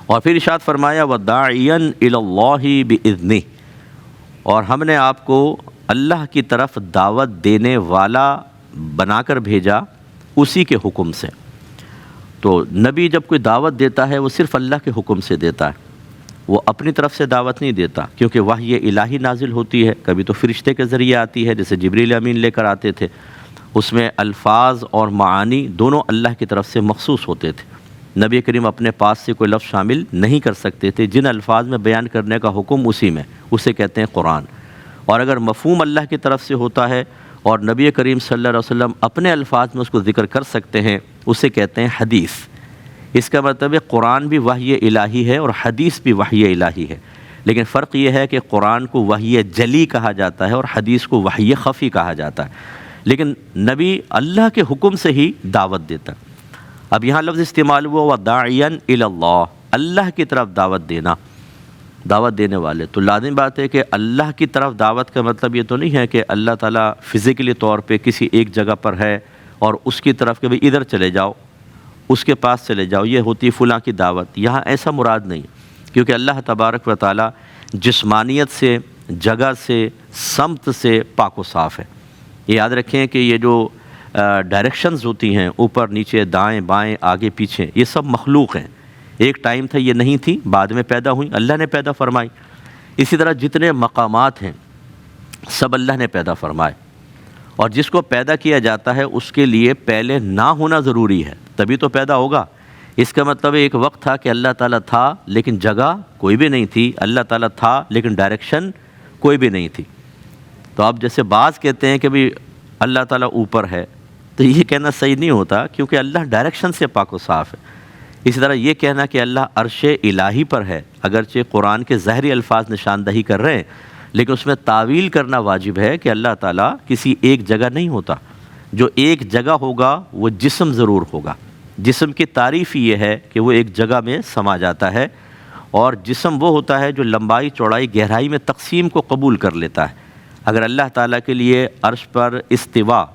اور پھر ارشاد فرمایا وَدَاعِيًا إِلَى اللَّهِ بِإِذْنِهِ، اور ہم نے آپ کو اللہ کی طرف دعوت دینے والا بنا کر بھیجا اسی کے حکم سے۔ تو نبی جب کوئی دعوت دیتا ہے وہ صرف اللہ کے حکم سے دیتا ہے، وہ اپنی طرف سے دعوت نہیں دیتا، کیونکہ وحی الہی نازل ہوتی ہے، کبھی تو فرشتے کے ذریعے آتی ہے جیسے جبریل امین لے کر آتے تھے، اس میں الفاظ اور معانی دونوں اللہ کی طرف سے مخصوص ہوتے تھے۔ نبی کریم اپنے پاس سے کوئی لفظ شامل نہیں کر سکتے تھے، جن الفاظ میں بیان کرنے کا حکم اسی میں، اسے کہتے ہیں قرآن۔ اور اگر مفہوم اللہ کی طرف سے ہوتا ہے اور نبی کریم صلی اللہ علیہ وسلم اپنے الفاظ میں اس کو ذکر کر سکتے ہیں، اسے کہتے ہیں حدیث۔ اس کا مطلب ہے قرآن بھی وحی الہی ہے اور حدیث بھی وحی الہی ہے، لیکن فرق یہ ہے کہ قرآن کو وحی جلی کہا جاتا ہے اور حدیث کو وحی خفی کہا جاتا ہے، لیکن نبی اللہ کے حکم سے ہی دعوت دیتا ہے۔ اب یہاں لفظ استعمال ہوا وَدَاعِيًا إِلَى اللَّهِ، اللہ کی طرف دعوت دینا، دعوت دینے والے۔ تو لازم بات ہے کہ اللہ کی طرف دعوت کا مطلب یہ تو نہیں ہے کہ اللہ تعالیٰ فزیکلی طور پہ کسی ایک جگہ پر ہے اور اس کی طرف کہ بھئی ادھر چلے جاؤ، اس کے پاس چلے جاؤ، یہ ہوتی فلاں کی دعوت۔ یہاں ایسا مراد نہیں، کیونکہ اللہ تبارک و تعالیٰ جسمانیت سے، جگہ سے، سمت سے پاک و صاف ہے۔ یہ یاد رکھیں کہ یہ جو ڈائریکشنز ہوتی ہیں، اوپر نیچے دائیں بائیں آگے پیچھے، یہ سب مخلوق ہیں۔ ایک ٹائم تھا یہ نہیں تھی، بعد میں پیدا ہوئیں، اللہ نے پیدا فرمائی۔ اسی طرح جتنے مقامات ہیں سب اللہ نے پیدا فرمائے، اور جس کو پیدا کیا جاتا ہے اس کے لیے پہلے نہ ہونا ضروری ہے، تبھی تو پیدا ہوگا۔ اس کا مطلب ایک وقت تھا کہ اللہ تعالیٰ تھا لیکن جگہ کوئی بھی نہیں تھی، اللہ تعالیٰ تھا لیکن ڈائریکشن کوئی بھی نہیں تھی۔ تو آپ جیسے بعض کہتے ہیں کہ بھی اللہ تعالیٰ اوپر ہے، تو یہ کہنا صحیح نہیں ہوتا، کیونکہ اللہ ڈائریکشن سے پاک و صاف ہے۔ اسی طرح یہ کہنا کہ اللہ عرش الہی پر ہے، اگرچہ قرآن کے ظاہری الفاظ نشاندہی کر رہے ہیں، لیکن اس میں تعویل کرنا واجب ہے کہ اللہ تعالیٰ کسی ایک جگہ نہیں ہوتا۔ جو ایک جگہ ہوگا وہ جسم ضرور ہوگا۔ جسم کی تعریف یہ ہے کہ وہ ایک جگہ میں سما جاتا ہے، اور جسم وہ ہوتا ہے جو لمبائی چوڑائی گہرائی میں تقسیم کو قبول کر لیتا ہے۔ اگر اللہ تعالیٰ کے لیے عرش پر استوا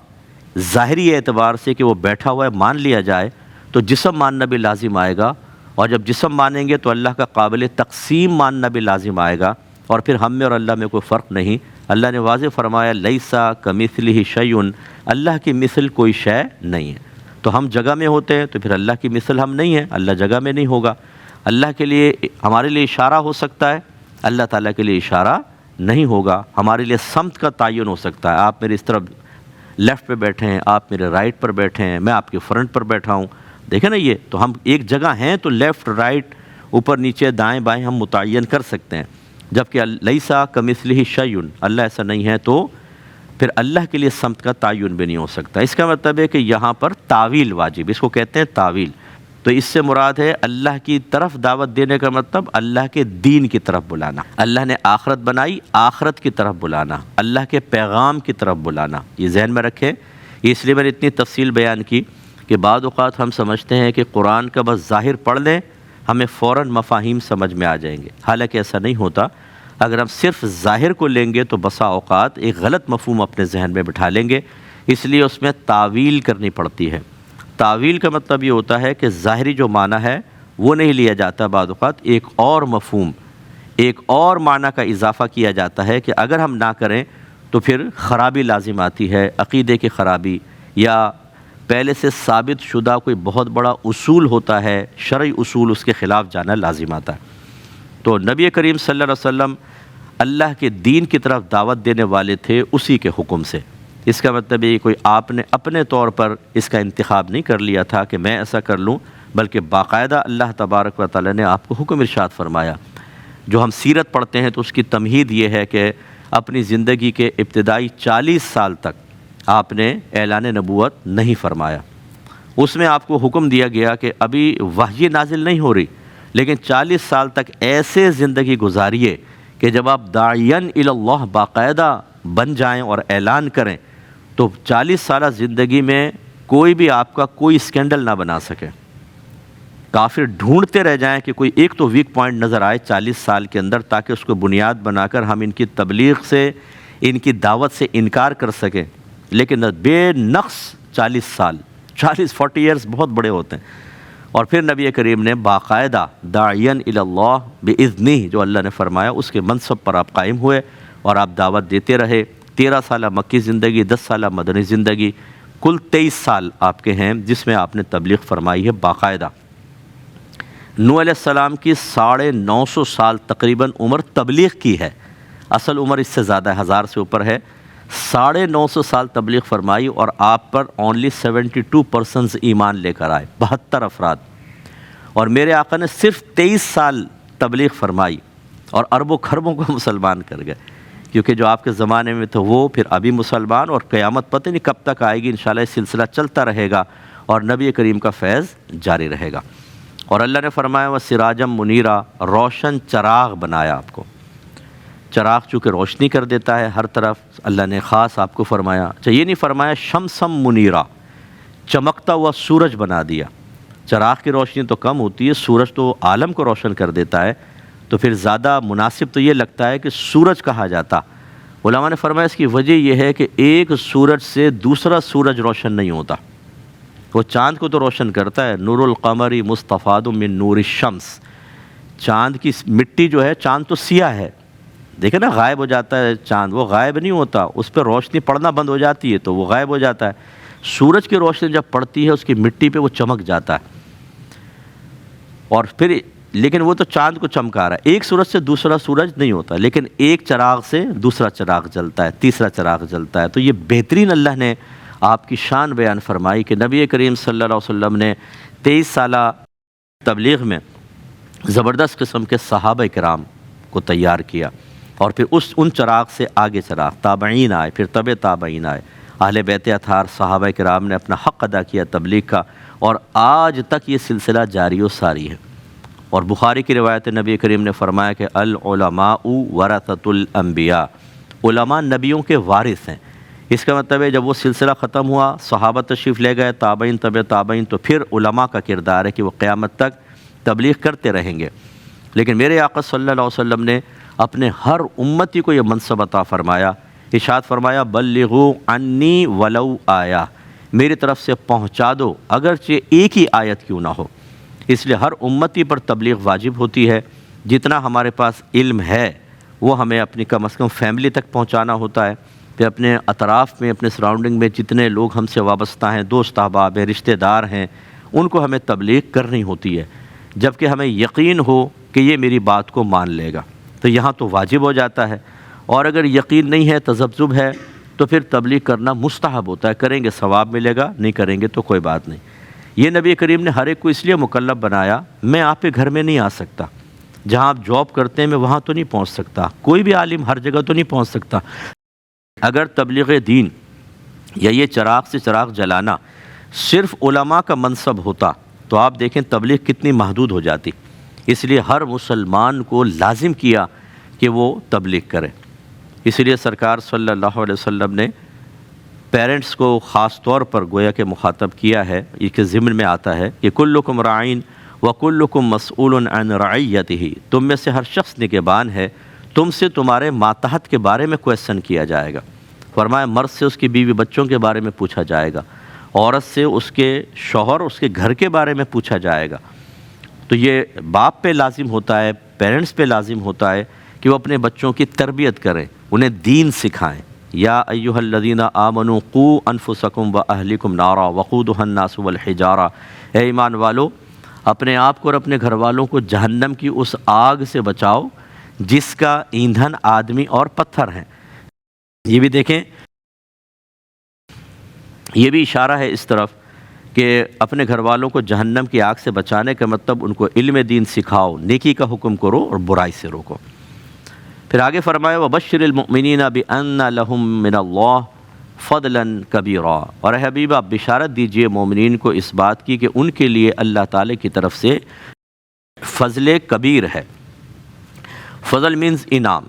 ظاہری اعتبار سے کہ وہ بیٹھا ہوا ہے مان لیا جائے تو جسم ماننا بھی لازم آئے گا، اور جب جسم مانیں گے تو اللہ کا قابل تقسیم ماننا بھی لازم آئے گا، اور پھر ہم میں اور اللہ میں کوئی فرق نہیں۔ اللہ نے واضح فرمایا لیسا کمثلہ شیء، اللہ کی مثل کوئی شے نہیں ہے۔ تو ہم جگہ میں ہوتے ہیں تو پھر اللہ کی مثل ہم نہیں ہیں، اللہ جگہ میں نہیں ہوگا۔ اللہ کے لیے ہمارے لیے اشارہ ہو سکتا ہے، اللہ تعالیٰ کے لیے اشارہ نہیں ہوگا۔ ہمارے لیے سمت کا تعین ہو سکتا ہے، آپ میرے اس طرف لیفٹ پہ بیٹھے ہیں، آپ میرے رائٹ پر بیٹھے ہیں، میں آپ کے فرنٹ پر بیٹھا ہوں، دیکھیں نا یہ تو ہم ایک جگہ ہیں تو لیفٹ رائٹ اوپر نیچے دائیں بائیں ہم متعین کر سکتے ہیں، جبکہ لیسا کمثلہ شیء، اللہ ایسا نہیں ہے، تو پھر اللہ کے لیے سمت کا تعین بھی نہیں ہو سکتا۔ اس کا مطلب ہے کہ یہاں پر تعویل واجب، اس کو کہتے ہیں تعویل۔ تو اس سے مراد ہے اللہ کی طرف دعوت دینے کا مطلب اللہ کے دین کی طرف بلانا، اللہ نے آخرت بنائی، آخرت کی طرف بلانا، اللہ کے پیغام کی طرف بلانا۔ یہ ذہن میں رکھیں، اس لیے میں نے اتنی تفصیل بیان کی کہ بعض اوقات ہم سمجھتے ہیں کہ قرآن کا بس ظاہر پڑھ لیں ہمیں فوراً مفاہیم سمجھ میں آ جائیں گے، حالانکہ ایسا نہیں ہوتا۔ اگر ہم صرف ظاہر کو لیں گے تو بسا اوقات ایک غلط مفہوم اپنے ذہن میں بٹھا لیں گے، اس لیے اس میں تعویل کرنی پڑتی ہے۔ تعویل کا مطلب یہ ہوتا ہے کہ ظاہری جو معنی ہے وہ نہیں لیا جاتا، بعض اوقات ایک اور مفہوم، ایک اور معنی کا اضافہ کیا جاتا ہے کہ اگر ہم نہ کریں تو پھر خرابی لازم آتی ہے، عقیدے کی خرابی، یا پہلے سے ثابت شدہ کوئی بہت بڑا اصول ہوتا ہے، شرعی اصول، اس کے خلاف جانا لازم آتا ہے۔ تو نبی کریم صلی اللہ علیہ وسلم اللہ کے دین کی طرف دعوت دینے والے تھے اسی کے حکم سے۔ اس کا مطلب یہ کوئی آپ نے اپنے طور پر اس کا انتخاب نہیں کر لیا تھا کہ میں ایسا کر لوں، بلکہ باقاعدہ اللہ تبارک و تعالیٰ نے آپ کو حکم ارشاد فرمایا۔ جو ہم سیرت پڑھتے ہیں تو اس کی تمہید یہ ہے کہ اپنی زندگی کے ابتدائی 40 سال تک آپ نے اعلان نبوت نہیں فرمایا۔ اس میں آپ کو حکم دیا گیا کہ ابھی وحی نازل نہیں ہو رہی، لیکن 40 سال تک ایسے زندگی گزاریے کہ جب آپ داعیاً الی اللہ باقاعدہ بن جائیں اور اعلان کریں تو 40 سالہ زندگی میں کوئی بھی آپ کا کوئی اسکینڈل نہ بنا سکے۔ کافر ڈھونڈتے رہ جائیں کہ کوئی ایک تو ویک پوائنٹ نظر آئے 40 سال کے اندر، تاکہ اس کو بنیاد بنا کر ہم ان کی تبلیغ سے، ان کی دعوت سے انکار کر سکیں، لیکن بے نقص 40 سال، 40 ایئرز بہت بڑے ہوتے ہیں، اور پھر نبی کریم نے باقاعدہ داعین الی اللہ باذنہ جو اللہ نے فرمایا اس کے منصب پر آپ قائم ہوئے اور آپ دعوت دیتے رہے۔ 13 سالہ مکی زندگی، 10 سالہ مدنی زندگی، کل 23 سال آپ کے ہیں جس میں آپ نے تبلیغ فرمائی ہے باقاعدہ۔ نوح علیہ السلام کی 950 سال تقریباً عمر تبلیغ کی ہے، اصل عمر اس سے زیادہ ہے، 1000 سے اوپر ہے۔ 950 سال تبلیغ فرمائی اور آپ پر اونلی 72 پرسنز ایمان لے کر آئے، 72 افراد، اور میرے آقا نے صرف 23 سال تبلیغ فرمائی اور اربوں خربوں کو مسلمان کر گئے، کیونکہ جو آپ کے زمانے میں تھے وہ پھر ابھی مسلمان، اور قیامت پتہ نہیں کب تک آئے گی، انشاءاللہ یہ سلسلہ چلتا رہے گا اور نبی کریم کا فیض جاری رہے گا۔ اور اللہ نے فرمایا وَسِرَاجًا مُنِیرًا، روشن چراغ بنایا آپ کو۔ چراغ چونکہ روشنی کر دیتا ہے ہر طرف، اللہ نے خاص آپ کو فرمایا، اچھا یہ نہیں فرمایا شمسم منیرا، چمکتا ہوا سورج بنا دیا۔ چراغ کی روشنی تو کم ہوتی ہے، سورج تو عالم کو روشن کر دیتا ہے، تو پھر زیادہ مناسب تو یہ لگتا ہے کہ سورج کہا جاتا۔ علماء نے فرمایا اس کی وجہ یہ ہے کہ ایک سورج سے دوسرا سورج روشن نہیں ہوتا، وہ چاند کو تو روشن کرتا ہے، نور القمر مستفاد من نور الشمس، چاند کی مٹی جو ہے، چاند تو سیاہ ہے، دیکھیں نا غائب ہو جاتا ہے چاند، وہ غائب نہیں ہوتا، اس پہ روشنی پڑنا بند ہو جاتی ہے تو وہ غائب ہو جاتا ہے۔ سورج کی روشنی جب پڑتی ہے اس کی مٹی پہ وہ چمک جاتا ہے، اور پھر لیکن وہ تو چاند کو چمکا رہا ہے، ایک سورج سے دوسرا سورج نہیں ہوتا، لیکن ایک چراغ سے دوسرا چراغ جلتا ہے، تیسرا چراغ جلتا ہے۔ تو یہ بہترین اللہ نے آپ کی شان بیان فرمائی کہ نبی کریم صلی اللہ علیہ وسلم نے 23 سالہ تبلیغ میں زبردست قسم کے صحابہ کرام کو تیار کیا، اور پھر ان چراغ سے آگے چراغ، تابعین آئے، پھر تبع تابعین آئے، اہل بیت اطہار صحابہ کرام نے اپنا حق ادا کیا تبلیغ کا، اور آج تک یہ سلسلہ جاری و ساری ہے۔ اور بخاری کی روایت نبی کریم نے فرمایا کہ العلماء ورثۃ الانبیاء، علماء نبیوں کے وارث ہیں۔ اس کا مطلب ہے جب وہ سلسلہ ختم ہوا، صحابہ تشریف لے گئے، تابعین تبع تابعین، تو پھر علماء کا کردار ہے کہ وہ قیامت تک تبلیغ کرتے رہیں گے۔ لیکن میرے آقا صلی اللہ علیہ وسلم نے اپنے ہر امتی کو یہ منصب عطا فرمایا، ارشاد فرمایا بلغوا عنی ولو آیا، میری طرف سے پہنچا دو اگرچہ ایک ہی آیت کیوں نہ ہو۔ اس لیے ہر امتی پر تبلیغ واجب ہوتی ہے، جتنا ہمارے پاس علم ہے وہ ہمیں اپنی کم از کم فیملی تک پہنچانا ہوتا ہے، پھر اپنے اطراف میں، اپنے سراؤنڈنگ میں جتنے لوگ ہم سے وابستہ ہیں، دوست احباب ہیں، رشتہ دار ہیں، ان کو ہمیں تبلیغ کرنی ہوتی ہے، جبکہ ہمیں یقین ہو کہ یہ میری بات کو مان لے گا، تو یہاں تو واجب ہو جاتا ہے۔ اور اگر یقین نہیں ہے، تذبذب ہے، تو پھر تبلیغ کرنا مستحب ہوتا ہے، کریں گے ثواب ملے گا، نہیں کریں گے تو کوئی بات نہیں۔ یہ نبی کریم نے ہر ایک کو اس لیے مکلف بنایا، میں آپ کے گھر میں نہیں آ سکتا، جہاں آپ جاب کرتے ہیں میں وہاں تو نہیں پہنچ سکتا، کوئی بھی عالم ہر جگہ تو نہیں پہنچ سکتا۔ اگر تبلیغ دین یا یہ چراغ سے چراغ جلانا صرف علماء کا منصب ہوتا تو آپ دیکھیں تبلیغ کتنی محدود ہو جاتی۔ اس لیے ہر مسلمان کو لازم کیا کہ وہ تبلیغ کرے۔ اس لیے سرکار صلی اللہ علیہ وسلم نے پیرنٹس کو خاص طور پر گویا کہ مخاطب کیا ہے، یہ کہ ضمن میں آتا ہے کہ کلکم راعین وکلکم مسئول عن رعیتہ، تم میں سے ہر شخص نگہبان ہے، تم سے تمہارے ماتحت کے بارے میں کویسچن کیا جائے گا۔ فرمایا مرد سے اس کی بیوی بچوں کے بارے میں پوچھا جائے گا، عورت سے اس کے شوہر اس کے گھر کے بارے میں پوچھا جائے گا۔ تو یہ باپ پہ لازم ہوتا ہے، پیرنٹس پہ لازم ہوتا ہے کہ وہ اپنے بچوں کی تربیت کریں، انہیں دین سکھائیں۔ یا ایھا الذین آمنوا قوا انفسکم واہلکم نارا وقودھا الناس والحجارہ، اے ایمان والو اپنے آپ کو اور اپنے گھر والوں کو جہنم کی اس آگ سے بچاؤ جس کا ایندھن آدمی اور پتھر ہیں۔ یہ بھی دیکھیں، یہ بھی اشارہ ہے اس طرف کہ اپنے گھر والوں کو جہنم کی آگ سے بچانے کا مطلب ان کو علم دین سکھاؤ، نیکی کا حکم کرو اور برائی سے روکو۔ پھر آگے فرمایا وَبَشِّرِ الْمُؤْمِنِينَ بِأَنَّ لَهُم مِّنَ اللَّهِ فَضْلًا كَبِيرًا، اور اے حبیب آپ بشارت دیجئے مومنین کو اس بات کی کہ ان کے لیے اللہ تعالی کی طرف سے فضل کبیر ہے۔ فضل مینز انعام،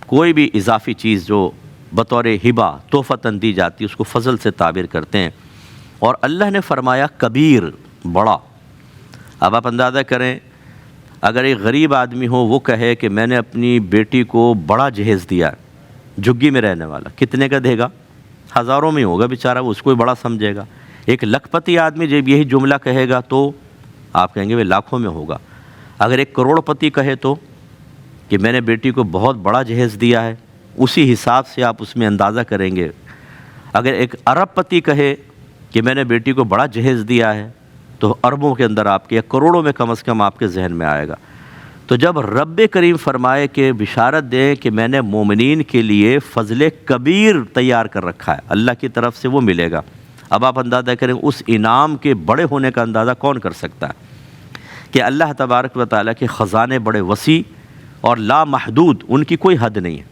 کوئی بھی اضافی چیز جو بطور ہبہ تحفتاً دی جاتی ہے اس کو فضل سے تعبیر کرتے ہیں، اور اللہ نے فرمایا کبیر، بڑا۔ اب آپ اندازہ کریں اگر ایک غریب آدمی ہو وہ کہے کہ میں نے اپنی بیٹی کو بڑا جہیز دیا، جھگی میں رہنے والا، کتنے کا دے گا؟ ہزاروں میں ہوگا بیچارہ، وہ اس کو بھی بڑا سمجھے گا۔ ایک لکھ پتی آدمی جب یہی جملہ کہے گا تو آپ کہیں گے وہ لاکھوں میں ہوگا۔ اگر ایک کروڑپتی کہے تو کہ میں نے بیٹی کو بہت بڑا جہیز دیا ہے، اسی حساب سے آپ اس میں اندازہ کریں گے۔ اگر ایک ارب پتی کہے کہ میں نے بیٹی کو بڑا جہیز دیا ہے تو اربوں کے اندر آپ کے یا کروڑوں میں کم از کم آپ کے ذہن میں آئے گا۔ تو جب رب کریم فرمائے کہ بشارت دیں کہ میں نے مومنین کے لیے فضل کبیر تیار کر رکھا ہے، اللہ کی طرف سے وہ ملے گا، اب آپ اندازہ کریں اس انعام کے بڑے ہونے کا اندازہ کون کر سکتا ہے کہ اللہ تبارک و تعالیٰ کے خزانے بڑے وسیع اور لامحدود، ان کی کوئی حد نہیں ہے۔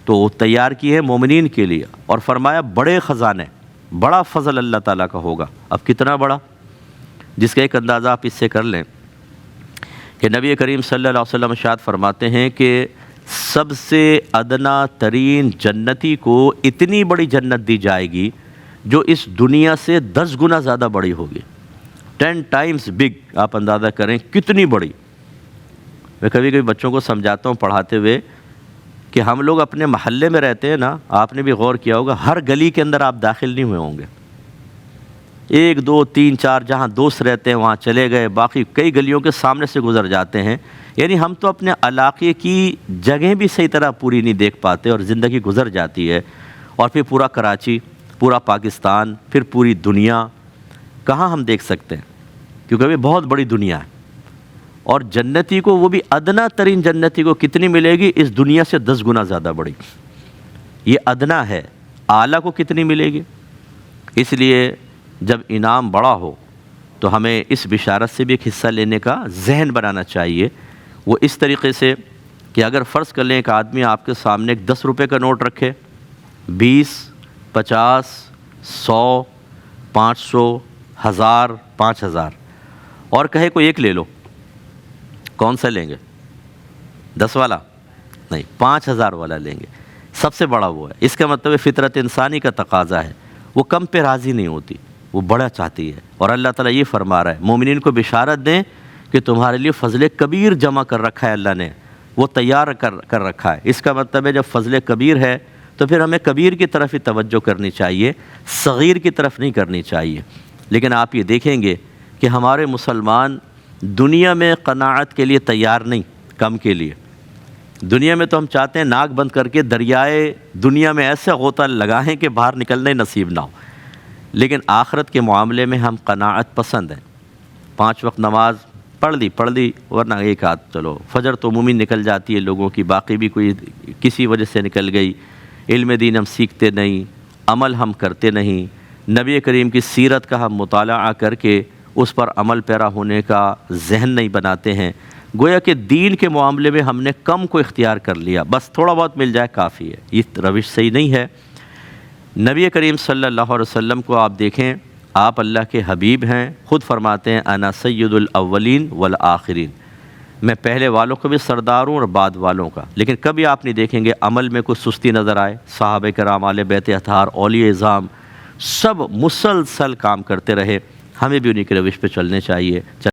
تو وہ تیار کی ہے مومنین کے لیے، اور فرمایا بڑے خزانے، بڑا فضل اللہ تعالیٰ کا ہوگا۔ اب کتنا بڑا، جس کا ایک اندازہ آپ اس سے کر لیں کہ نبی کریم صلی اللہ علیہ وسلم ارشاد فرماتے ہیں کہ سب سے ادنا ترین جنتی کو اتنی بڑی جنت دی جائے گی جو اس دنیا سے 10 گنا زیادہ بڑی ہوگی، 10 ٹائمز بگ۔ آپ اندازہ کریں کتنی بڑی۔ میں کبھی کبھی بچوں کو سمجھاتا ہوں پڑھاتے ہوئے کہ ہم لوگ اپنے محلے میں رہتے ہیں نا، آپ نے بھی غور کیا ہوگا، ہر گلی کے اندر آپ داخل نہیں ہوئے ہوں گے، 1 2 3 4 جہاں دوست رہتے ہیں وہاں چلے گئے، باقی کئی گلیوں کے سامنے سے گزر جاتے ہیں۔ یعنی ہم تو اپنے علاقے کی جگہیں بھی صحیح طرح پوری نہیں دیکھ پاتے اور زندگی گزر جاتی ہے، اور پھر پورا کراچی، پورا پاکستان، پھر پوری دنیا کہاں ہم دیکھ سکتے ہیں، کیونکہ یہ بہت بڑی دنیا ہے۔ اور جنتی کو، وہ بھی ادنا ترین جنتی کو کتنی ملے گی؟ اس دنیا سے 10 گنا زیادہ بڑی۔ یہ ادنا ہے، اعلیٰ کو کتنی ملے گی؟ اس لیے جب انعام بڑا ہو تو ہمیں اس بشارت سے بھی ایک حصہ لینے کا ذہن بنانا چاہیے۔ وہ اس طریقے سے کہ اگر فرض کر لیں ایک آدمی آپ کے سامنے ایک 10 روپے کا نوٹ رکھے، 20 50 100 500 1000 5000 اور کہے کوئی ایک لے لو، کون سا لیں گے؟ 10 والا نہیں، 5000 والا لیں گے۔ سب سے بڑا وہ ہے۔ اس کا مطلب فطرت انسانی کا تقاضا ہے، وہ کم پہ راضی نہیں ہوتی، وہ بڑا چاہتی ہے۔ اور اللہ تعالیٰ یہ فرما رہا ہے مومنین کو بشارت دیں کہ تمہارے لیے فضل کبیر جمع کر رکھا ہے اللہ نے، وہ تیار کر رکھا ہے۔ اس کا مطلب ہے جب فضل کبیر ہے تو پھر ہمیں کبیر کی طرف ہی توجہ کرنی چاہیے، صغیر کی طرف نہیں کرنی چاہیے۔ لیکن آپ یہ دیکھیں گے کہ ہمارے مسلمان دنیا میں قناعت کے لیے تیار نہیں، کم کے لیے۔ دنیا میں تو ہم چاہتے ہیں ناک بند کر کے دریائے دنیا میں ایسے غوطہ لگائیں کہ باہر نکلنا ہی نصیب نہ ہو، لیکن آخرت کے معاملے میں ہم قناعت پسند ہیں۔ 5 وقت نماز پڑھ لی ورنہ ایک ہاتھ چلو، فجر تو عمومی نکل جاتی ہے لوگوں کی، باقی بھی کوئی کسی وجہ سے نکل گئی۔ علم دین ہم سیکھتے نہیں، عمل ہم کرتے نہیں، نبی کریم کی سیرت کا ہم مطالعہ کر کے اس پر عمل پیرا ہونے کا ذہن نہیں بناتے ہیں۔ گویا کہ دین کے معاملے میں ہم نے کم کو اختیار کر لیا، بس تھوڑا بہت مل جائے کافی ہے۔ یہ روش صحیح نہیں ہے۔ نبی کریم صلی اللہ علیہ وسلم کو آپ دیکھیں، آپ اللہ کے حبیب ہیں، خود فرماتے ہیں انا سید الاولین والآخرین، میں پہلے والوں کا بھی سردار ہوں اور بعد والوں کا۔ لیکن کبھی آپ نہیں دیکھیں گے عمل میں کوئی سستی نظر آئے۔ صحابہ کرام، اہل بیت اطہار، اولیاء اعظام، سب مسلسل کام کرتے رہے۔ ہمیں بھی انہی کے روش پہ چلنے چاہیے۔